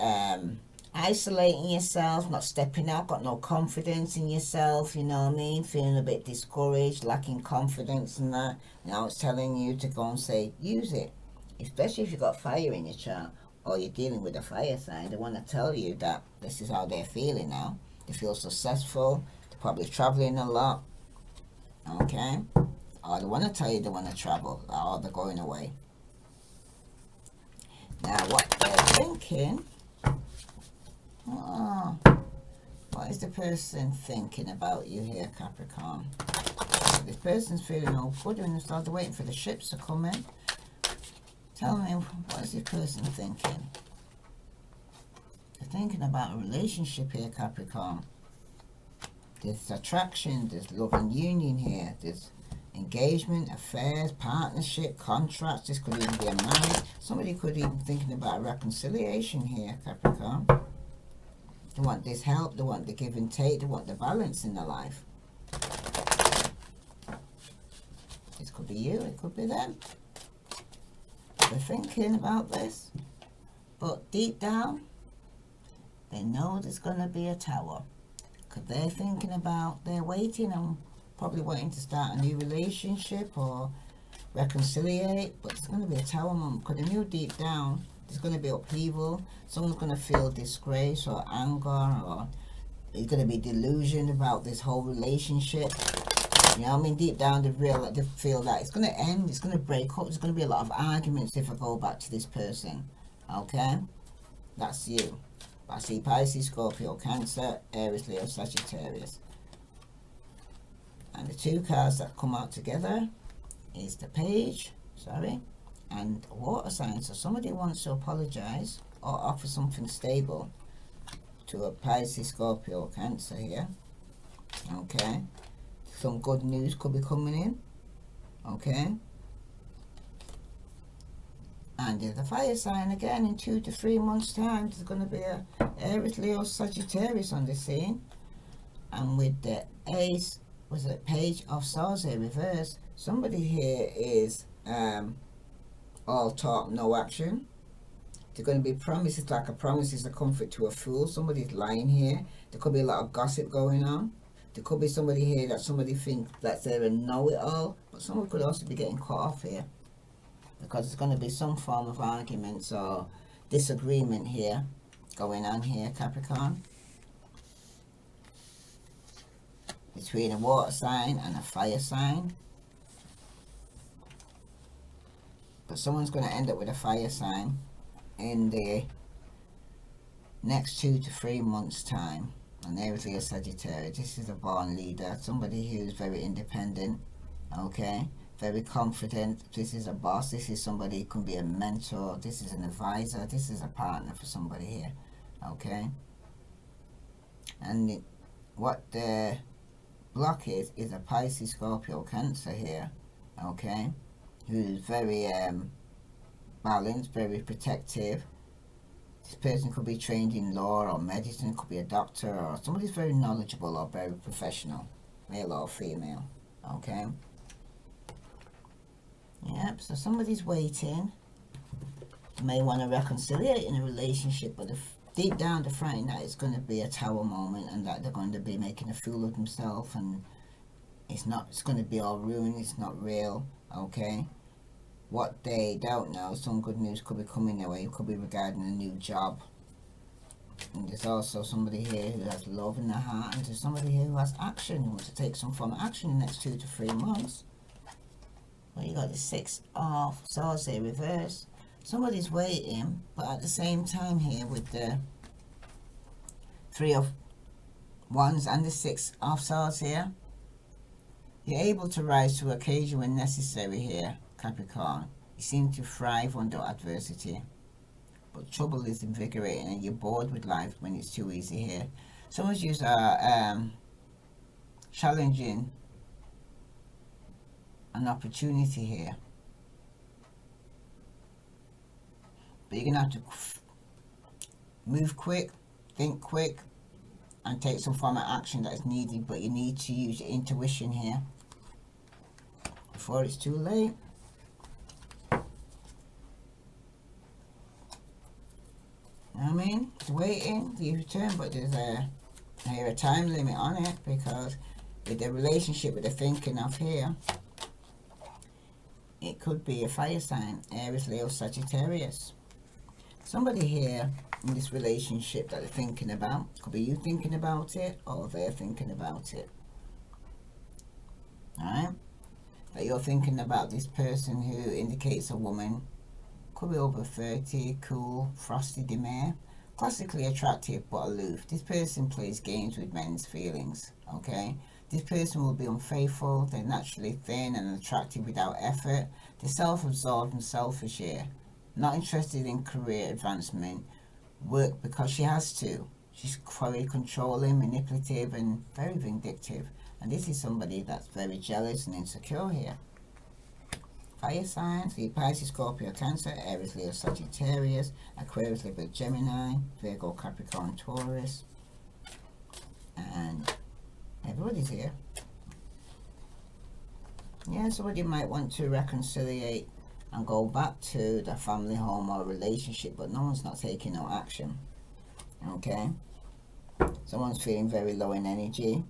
isolating yourself, not stepping out, got no confidence in yourself, you know what I mean? Feeling a bit discouraged, lacking confidence and that. Now it's telling you to go and say, use it. Especially if you've got fire in your chart or you're dealing with a fire sign. They want to tell you that this is how they're feeling now. They feel successful. They're probably traveling a lot. Okay? Or they want to tell you they want to travel, or they're going away. Now, what they're thinking, what is the person thinking about you here, Capricorn? This person's feeling all good and they're waiting for the ships to come in. Tell me, what is this person thinking? They're thinking about a relationship here, Capricorn. There's attraction, there's love and union here, there's engagement, affairs, partnership, contracts. This could even be a marriage. Somebody could even be thinking about a reconciliation here, Capricorn. They want this help, they want the give and take, they want the balance in their life. This could be you, it could be them. They're thinking about this, but deep down, they know there's going to be a tower. Because they're thinking about, they're waiting and probably wanting to start a new relationship or reconciliate, but it's going to be a tower moment, because they knew deep down there's going to be upheaval. Someone's going to feel disgrace or anger, or they're going to be delusioned about this whole relationship. You know what I mean? Deep down they feel that it's going to end, it's going to break up, there's going to be a lot of arguments if I go back to this person. Okay? That's you. I see Pisces, Scorpio, Cancer, Aries, Leo, Sagittarius. And the two cards that come out together is the Page, and water sign. So somebody wants to apologize or offer something stable to a Pisces, Scorpio, Cancer here. Okay. Some good news could be coming in. Okay. And there's the fire sign again. In 2 to 3 months time, there's going to be a Aries, Leo, Sagittarius on the scene. And with the Ace, was it Page of Swords here, reverse, somebody here is all talk, no action. There's going to be promises, like a promise is a comfort to a fool. Somebody's lying here. There could be a lot of gossip going on. There could be somebody here that somebody thinks that they're a know-it-all, but someone could also be getting cut off here, because there's going to be some form of arguments or disagreement here going on here, Capricorn, between a water sign and a fire sign. But someone's going to end up with a fire sign in the next 2 to 3 months time. And there's a Sagittarius. This is a born leader, somebody who's very independent, okay, very confident. This is a boss. This is somebody who can be a mentor. This is an advisor. This is a partner for somebody here, okay. And what the block is a Pisces, Scorpio, Cancer here, okay, who's very balanced, very protective. This person could be trained in law or medicine, could be a doctor, or somebody's very knowledgeable or very professional, male or female, okay. Yep, so somebody's waiting. You may want to reconciliate in a relationship, but deep down they're frightened that it's going to be a tower moment and that they're going to be making a fool of themselves, and it's going to be all ruined, it's not real, okay. what they don't know, some good news could be coming their way. It could be regarding a new job. And there's also somebody here who has love in their heart, and there's somebody here who has action, who wants to take some form of action in the next 2 to 3 months. Well, you got the Six of Swords here, reverse. Somebody's waiting, but at the same time here with the Three of Wands and the Six of Swords here, you're able to rise to occasion when necessary here, Capricorn. You seem to thrive under adversity. But trouble is invigorating and you're bored with life when it's too easy here. Some of you are challenging an opportunity here. But you're going to have to move quick, think quick, and take some form of action that is needed. But you need to use your intuition here before it's too late. I mean, it's waiting for your return, but there's a time limit on it, because with the relationship with the thinking of here, it could be a fire sign, Aries, Leo, Sagittarius. Somebody here in this relationship that they're thinking about, could be you thinking about it, or they're thinking about it. Alright? That you're thinking about this person who indicates a woman. Could be over 30, cool, frosty demure, classically attractive but aloof. This person plays games with men's feelings, okay? This person will be unfaithful, they're naturally thin and attractive without effort. They're self-absorbed and selfish here. Not interested in career advancement, work because she has to. She's very controlling, manipulative and very vindictive. And this is somebody that's very jealous and insecure here. Fire signs, the Pisces, Scorpio, Cancer, Aries, Leo, Sagittarius, Aquarius, Libra, Gemini, Virgo, Capricorn, Taurus, and everybody's here. Yeah, somebody might want to reconciliate and go back to the family home or relationship, but no one's not taking no action. Okay? Someone's feeling very low in energy.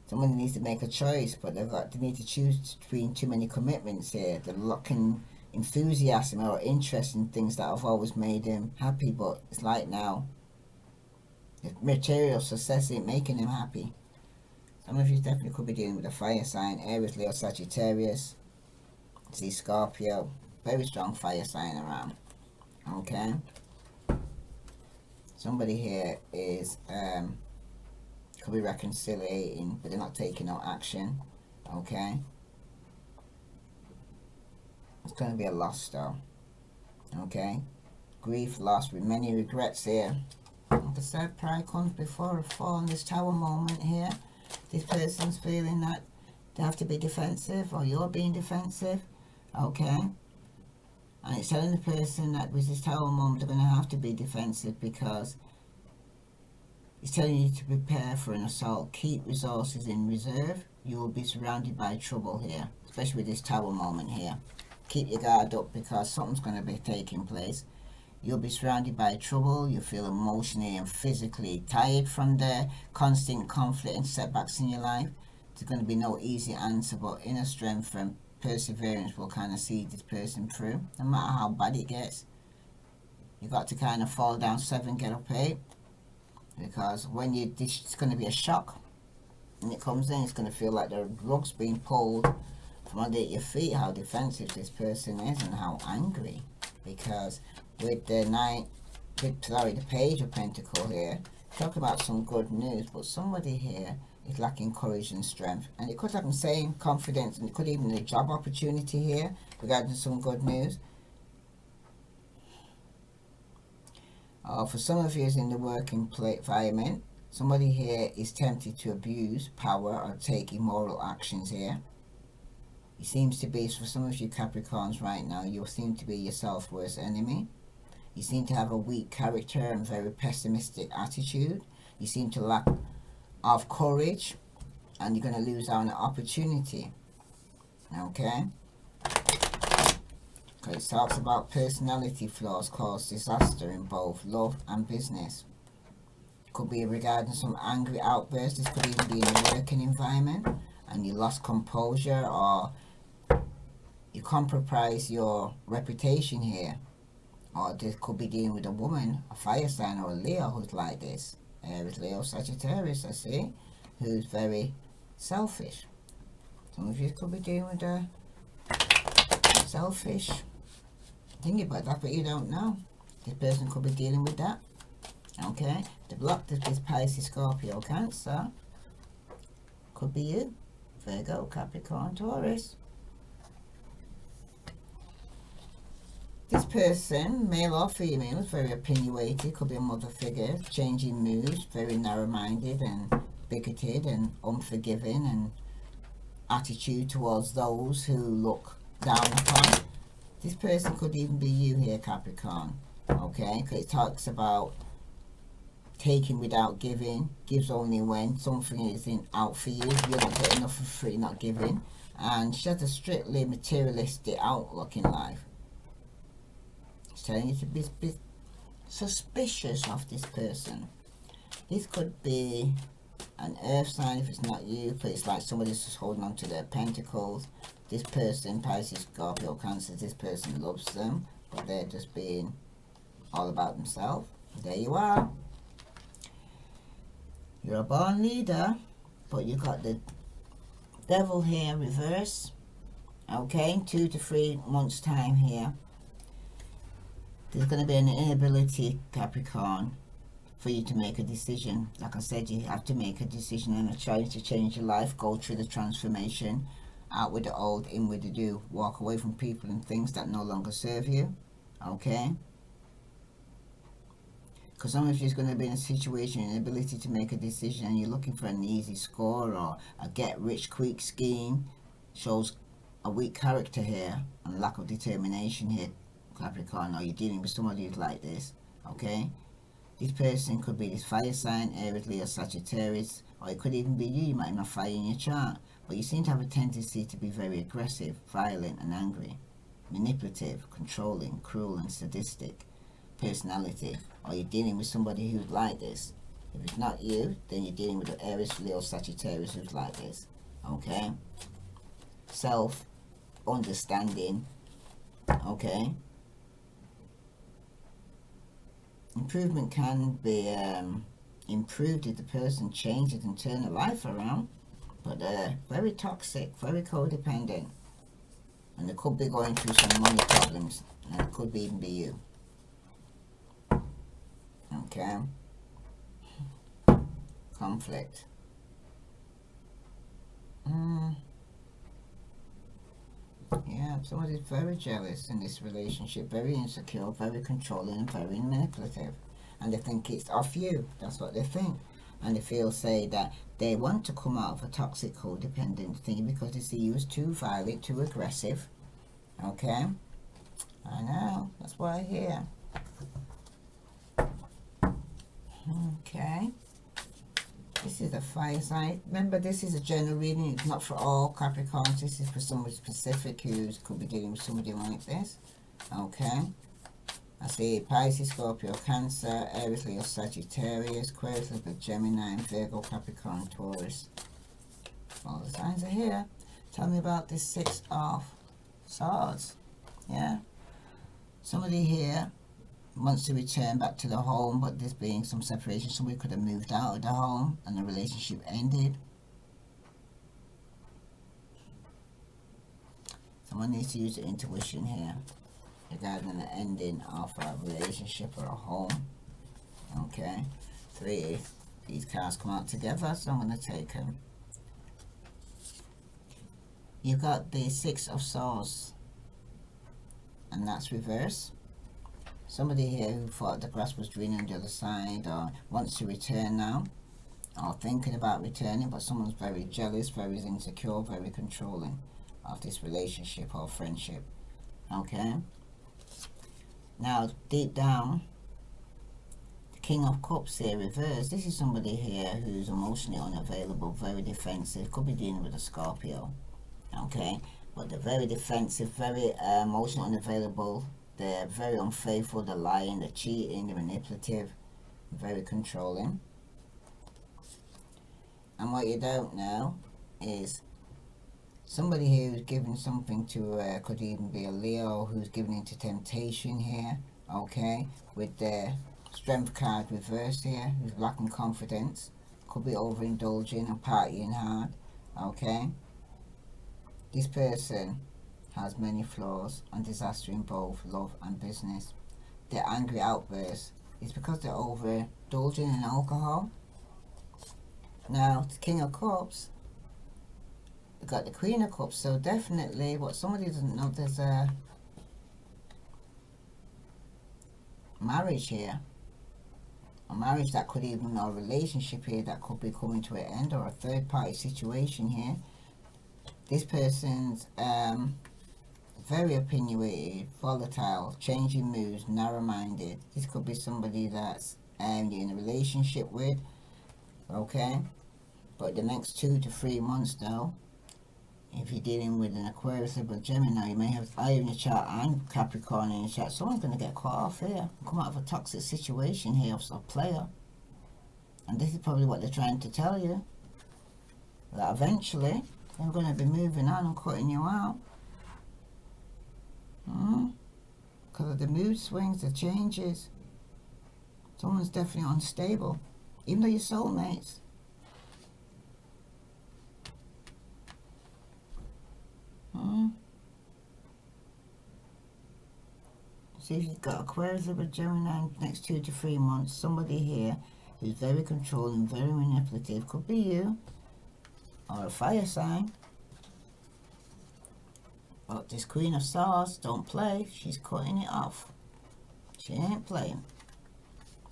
Someone needs to make a choice, but they need to choose between too many commitments here. They're lacking enthusiasm or interest in things that have always made them happy, but it's like now, the material success ain't making them happy. Some of you definitely could be dealing with a fire sign, Aries, Leo, Sagittarius. See Scorpio, very strong fire sign around. Okay? Somebody here is could be reconciliating, but they're not taking no action. Okay? It's going to be a loss though. Okay? Grief, loss, with many regrets here. Like I said, pride comes before a fall in this tower moment here. This person's feeling that they have to be defensive, or you're being defensive. Okay? And it's telling the person that with this tower moment they're going to have to be defensive, because it's telling you to prepare for an assault. Keep resources in reserve. You will be surrounded by trouble here, especially with this tower moment here. Keep your guard up, because something's going to be taking place. You'll be surrounded by trouble. You feel emotionally and physically tired from the constant conflict and setbacks in your life. There's going to be no easy answer, but inner strength and perseverance will kind of see this person through, no matter how bad it gets. You got to kind of fall down 7, get up 8. Because when it's going to be a shock, and it comes in, it's going to feel like the rug's being pulled from under your feet, how defensive this person is and how angry. Because with the the Page of Pentacles here, talk about some good news, but somebody here is lacking courage and strength. And it could have the same confidence, and it could even be a job opportunity here regarding some good news. For some of you in the working environment, somebody here is tempted to abuse power or take immoral actions here. It seems to be, for some of you Capricorns right now, you seem to be yourself's worst enemy. You seem to have a weak character and very pessimistic attitude. You seem to lack of courage, and you're going to lose out on an opportunity. Okay? It talks about personality flaws cause disaster in both love and business. Could be regarding some angry outbursts. This could even be in a working environment. and you lost composure, or you compromise your reputation here. Or this could be dealing with a woman, a fire sign, or a Leo who's like this. Aries, Leo, Sagittarius, I see, who's very selfish. Some of you could be dealing with a selfish thinking about that, but you don't know. This person could be dealing with that. Okay, the block is Pisces, Scorpio, Cancer. Could be you. Virgo, Capricorn, Taurus. This person, male or female, is very opinionated. Could be a mother figure, changing moods, very narrow-minded and bigoted and unforgiving, and attitude towards those who look down upon. This person could even be you here, Capricorn. Okay, because it talks about taking without giving, gives only when something isn't out for you. You're not getting enough for free, not giving. And she has a strictly materialistic outlook in life. It's telling you to be suspicious of this person. This could be an earth sign if it's not you, but it's like somebody's just holding on to their pentacles. This person, Pisces, Scorpio, Cancer, this person loves them, but they're just being all about themselves. There you are. You're a born leader, but you got the devil here reverse. Okay, in 2 to 3 months time here, there's going to be an inability, Capricorn, for you to make a decision. Like I said, you have to make a decision and a choice to change your life, go through the transformation, out with the old, in with the new, walk away from people and things that no longer serve you. Okay? Because some of you is going to be in a situation, an ability to make a decision, and you're looking for an easy score or a get-rich-quick scheme. Shows a weak character here and lack of determination here, Capricorn, or you're dealing with somebody who's like this. Okay? This person could be this fire sign, Aries, Leo, Sagittarius, or it could even be you. You might not fire in your chart, but you seem to have a tendency to be very aggressive, violent and angry, manipulative, controlling, cruel and sadistic personality, or you're dealing with somebody who's like this. If it's not you, then you're dealing with an Aries, Leo, Sagittarius who's like this. Okay? Self-understanding. Okay? Improvement can be improved if the person changes and turns their life around, but very toxic, very codependent, and they could be going through some money problems, and it could even be you. Okay? Conflict. Yeah, somebody's very jealous in this relationship, very insecure, very controlling, and very manipulative. And they think it's off you. That's what they think. And they feel, say, that they want to come out of a toxic codependent thing because they see you as too violent, too aggressive. Okay? I know. That's what I hear. Okay. This is a fire sign. Remember, this is a general reading. It's not for all Capricorns. This is for somebody specific who could be dealing with somebody like this. Okay. I see Pisces, Scorpio, Cancer, Aries, Leo, Sagittarius, Aquarius, Gemini, Virgo, Capricorn, Taurus. All the signs are here. Tell me about this 6 of Swords. Yeah. Somebody here wants to return back to the home, but there's being some separation. Somebody could have moved out of the home and the relationship ended. Someone needs to use their intuition here regarding the ending of a relationship or a home. Okay, 3. These cards come out together, so I'm going to take them. You've got the 6 of Swords, and that's reverse. Somebody here who thought the grass was green on the other side, or wants to return now, or thinking about returning, but someone's very jealous, very insecure, very controlling of this relationship or friendship. Okay? Now, deep down, the King of Cups here reversed. This is somebody here who's emotionally unavailable, very defensive, could be dealing with a Scorpio. Okay? But they're very defensive, very emotionally unavailable. They're very unfaithful, they're lying, they're cheating, they're manipulative, very controlling. And what you don't know is somebody here who's giving something to, could even be a Leo who's giving into temptation here, okay, with the Strength card reversed here, who's lacking confidence, could be overindulging and partying hard, okay. This person has many flaws and disaster in both love and business. Their angry outbursts is because they're overindulging in alcohol. Now, the King of Cups, we got the Queen of Cups, so definitely what somebody doesn't know, there's a marriage here. A marriage that could even, or a relationship here that could be coming to an end, or a third party situation here. This person's very opinionated, volatile, changing moods, narrow-minded. This could be somebody that's you're in a relationship with, okay? But the next 2 to 3 months though, if you're dealing with an Aquarius, Libra, Gemini, you may have fire in your chart and Capricorn in your chart. Someone's going to get caught off here, come out of a toxic situation here of a player. And this is probably what they're trying to tell you, that eventually they're going to be moving on and cutting you out. Because of the mood swings, the changes. Someone's definitely unstable, even though you're soulmates. See if you've got Aquarius, Libra, Gemini next 2 to 3 months. Somebody here who's very controlling, very manipulative. Could be you, or a fire sign. But this Queen of Swords, don't play. She's cutting it off. She ain't playing.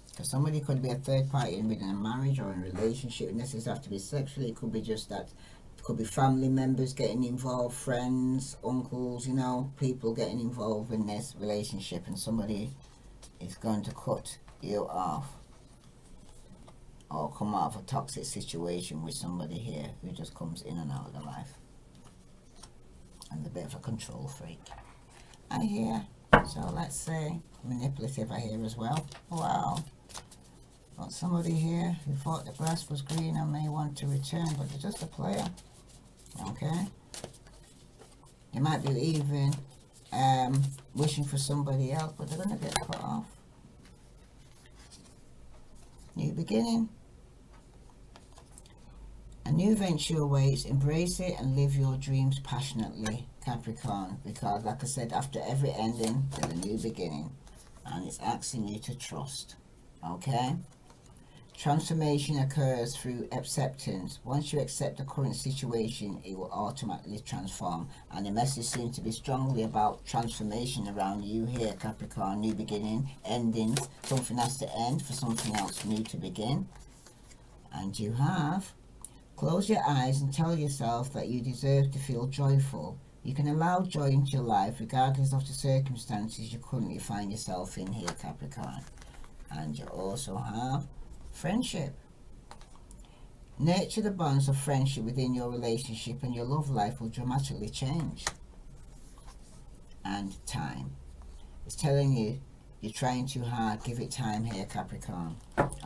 Because somebody could be a third party within a marriage or in a relationship. And this doesn't have to be sexually. It could be just that. It could be family members getting involved, friends, uncles, you know, people getting involved in this relationship. And somebody is going to cut you off. Or come out of a toxic situation with somebody here who just comes in and out of their life. And a bit of a control freak. I hear, so let's say, manipulative I hear as well. Wow. Got somebody here who thought the grass was green and may want to return, but they're just a player. Okay? They might be even wishing for somebody else, but they're going to get cut off. New beginning. A new venture awaits. Embrace it and live your dreams passionately, Capricorn. Because, like I said, after every ending, there's a new beginning. And it's asking you to trust. Okay? Transformation occurs through acceptance. Once you accept the current situation, it will automatically transform. And the message seems to be strongly about transformation around you here, Capricorn. New beginning, endings. Something has to end for something else new to begin. And you have... Close your eyes and tell yourself that you deserve to feel joyful. You can allow joy into your life regardless of the circumstances you currently find yourself in here, Capricorn. And you also have friendship. Nurture the bonds of friendship within your relationship and your love life will dramatically change. And time. It's telling you you're trying too hard. Give it time here, Capricorn.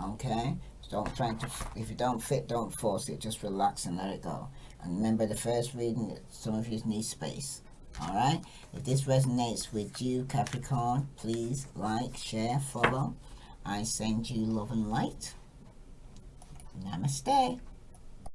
Okay? Don't try to, if you don't fit, don't force it. Just relax and let it go. And remember the first reading, some of you need space. Alright? If this resonates with you, Capricorn, please like, share, follow. I send you love and light. Namaste.